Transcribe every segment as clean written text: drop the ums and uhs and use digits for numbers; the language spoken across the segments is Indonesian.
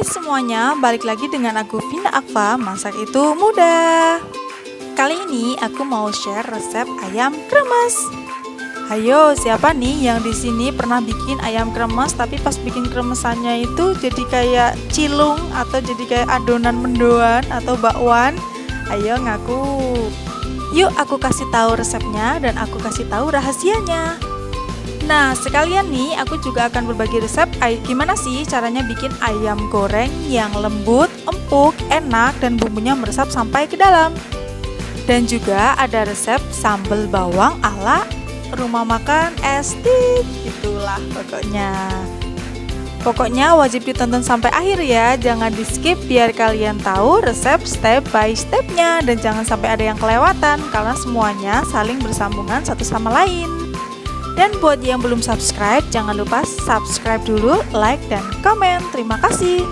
Hai semuanya, balik lagi dengan aku Vina Akfa, masak itu mudah. Kali ini aku mau share resep ayam kremes. Hayo, siapa nih yang di sini pernah bikin ayam kremes tapi pas bikin kremesannya itu jadi kayak cilung atau jadi kayak adonan mendoan atau bakwan? Ayo ngaku. Yuk aku kasih tahu resepnya dan aku kasih tahu rahasianya. Nah, sekalian nih aku juga akan berbagi resep gimana sih caranya bikin ayam goreng yang lembut, empuk, enak dan bumbunya meresap sampai ke dalam. Dan juga ada resep sambal bawang ala rumah makan Esti. Itulah pokoknya wajib ditonton sampai akhir ya, jangan di skip biar kalian tahu resep step by stepnya dan jangan sampai ada yang kelewatan karena semuanya saling bersambungan satu sama lain. Dan buat yang belum subscribe, jangan lupa subscribe dulu, like, dan komen. Terima kasih.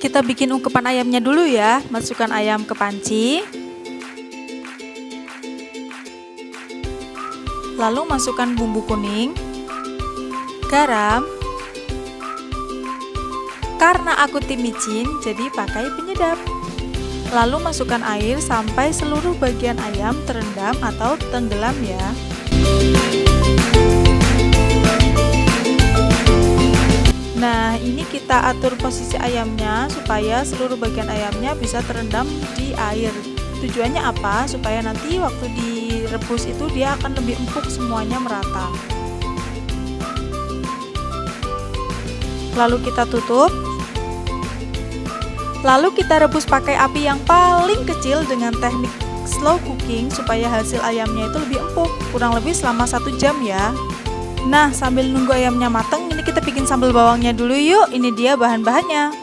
Kita bikin ungkepan ayamnya dulu ya. Masukkan ayam ke panci. Lalu masukkan bumbu kuning, garam. Karena aku tim micin, jadi pakai penyedap. Lalu masukkan air sampai seluruh bagian ayam terendam atau tenggelam ya. Nah, ini kita atur posisi ayamnya supaya seluruh bagian ayamnya bisa terendam di air. Tujuannya apa? Supaya nanti waktu direbus itu dia akan lebih empuk, semuanya merata. Lalu kita tutup. Lalu kita rebus pakai api yang paling kecil dengan teknik slow cooking supaya hasil ayamnya itu lebih empuk, kurang lebih selama 1 jam ya. Nah, sambil nunggu ayamnya mateng, ini kita bikin sambal bawangnya dulu yuk. Ini dia bahan-bahannya.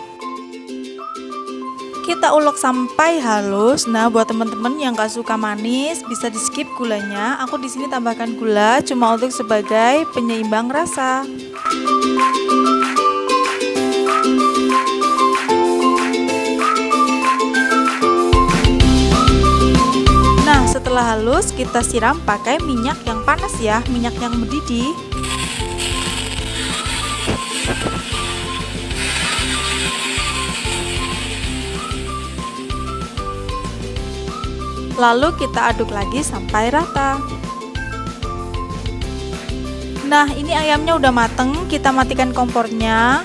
Kita ulek sampai halus. Nah, buat teman-teman yang gak suka manis, bisa di skip gulanya. Aku di sini tambahkan gula cuma untuk sebagai penyeimbang rasa. Setelah halus, kita siram pakai minyak yang panas ya, minyak yang mendidih. Lalu kita aduk lagi sampai rata. Nah, ini ayamnya udah mateng, kita matikan kompornya.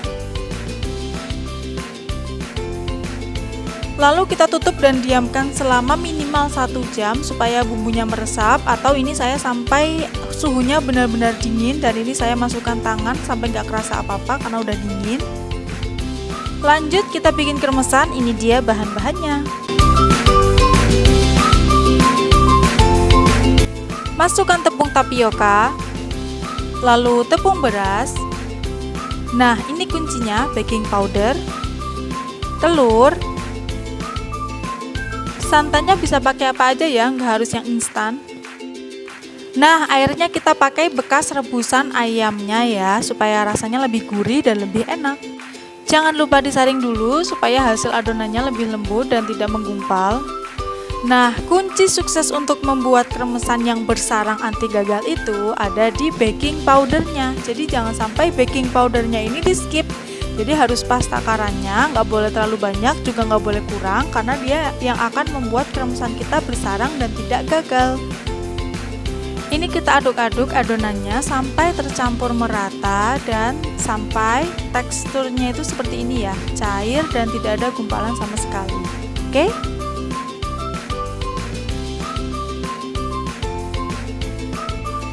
Lalu kita tutup dan diamkan selama minimal 1 jam supaya bumbunya meresap, atau ini saya sampai suhunya benar-benar dingin dan ini saya masukkan tangan sampai nggak kerasa apa-apa karena udah dingin. Lanjut kita bikin kremesan, ini dia bahan-bahannya. Masukkan tepung tapioka, lalu tepung beras. Nah, ini kuncinya, baking powder, telur. Santannya bisa pakai apa aja ya, nggak harus yang instan. Nah, airnya kita pakai bekas rebusan ayamnya ya, supaya rasanya lebih gurih dan lebih enak. Jangan lupa disaring dulu supaya hasil adonannya lebih lembut dan tidak menggumpal. Nah, kunci sukses untuk membuat kremesan yang bersarang anti gagal itu ada di baking powdernya. Jadi jangan sampai baking powdernya ini di skip. Jadi harus pas takarannya, nggak boleh terlalu banyak, juga nggak boleh kurang, karena dia yang akan membuat kremesan kita bersarang dan tidak gagal. Ini kita aduk-aduk adonannya sampai tercampur merata dan sampai teksturnya itu seperti ini ya, cair dan tidak ada gumpalan sama sekali. Oke?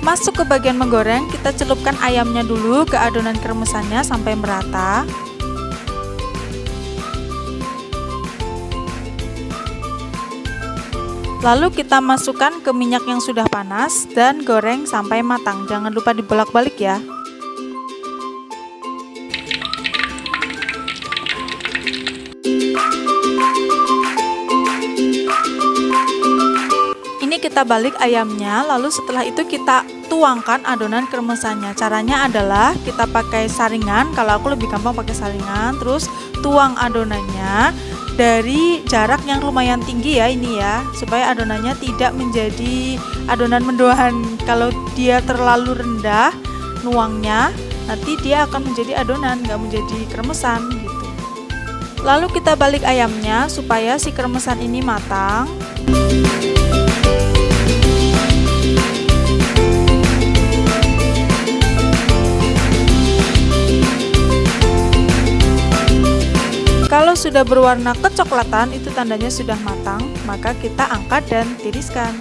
Masuk ke bagian menggoreng, kita celupkan ayamnya dulu ke adonan kremesannya sampai merata. Lalu kita masukkan ke minyak yang sudah panas dan goreng sampai matang. Jangan lupa dibolak-balik ya. Ini kita balik ayamnya, lalu setelah itu kita tuangkan adonan kremesannya. Caranya adalah kita pakai saringan, kalau aku lebih gampang pakai saringan, terus tuang adonannya, dari jarak yang lumayan tinggi ya ini ya, supaya adonannya tidak menjadi adonan mendoan. Kalau dia terlalu rendah nuangnya, nanti dia akan menjadi adonan, nggak menjadi kremesan gitu. Lalu kita balik ayamnya supaya si kremesan ini matang. Kalau sudah berwarna kecoklatan, itu tandanya sudah matang, maka kita angkat dan tiriskan.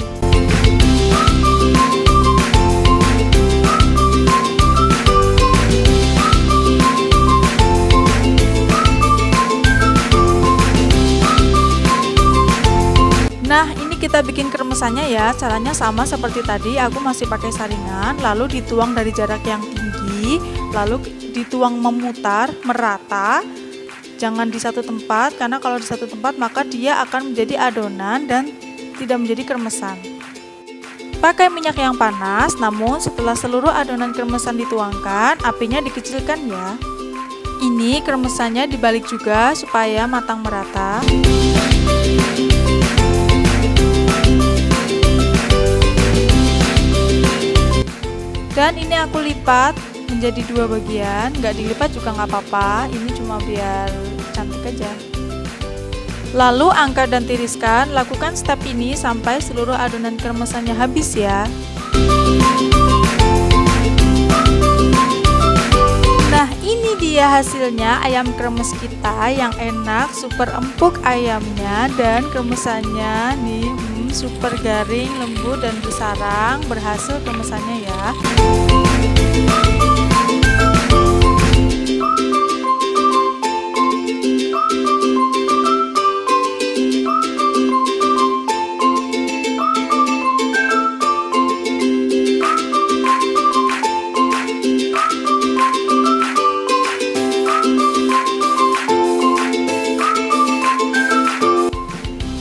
Nah, ini kita bikin kremesannya ya. Caranya sama seperti tadi, aku masih pakai saringan, lalu dituang dari jarak yang tinggi, lalu dituang memutar, merata. Jangan di satu tempat, karena kalau di satu tempat maka dia akan menjadi adonan dan tidak menjadi kremesan. Pakai minyak yang panas, namun setelah seluruh adonan kremesan dituangkan, apinya dikecilkan ya. Ini kremesannya dibalik juga supaya matang merata. Dan ini aku lipat menjadi 2 bagian, nggak dilipat juga nggak apa-apa, ini cuma biar cantik aja. Lalu angkat dan tiriskan, lakukan step ini sampai seluruh adonan kremesannya habis ya. Nah, ini dia hasilnya ayam kremes kita yang enak, super empuk ayamnya dan kremesannya nih super garing, lembut dan bersarang. Berhasil kremesannya ya.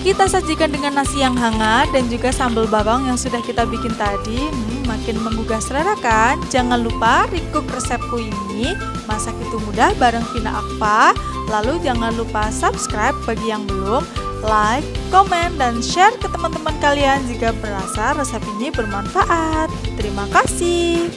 Kita sajikan dengan nasi yang hangat dan juga sambal bawang yang sudah kita bikin tadi. Makin menggugah selera kan? Jangan lupa recook resepku ini. Masak itu mudah bareng Vina Akva. Lalu jangan lupa subscribe bagi yang belum, like, komen, dan share ke teman-teman kalian jika merasa resep ini bermanfaat. Terima kasih.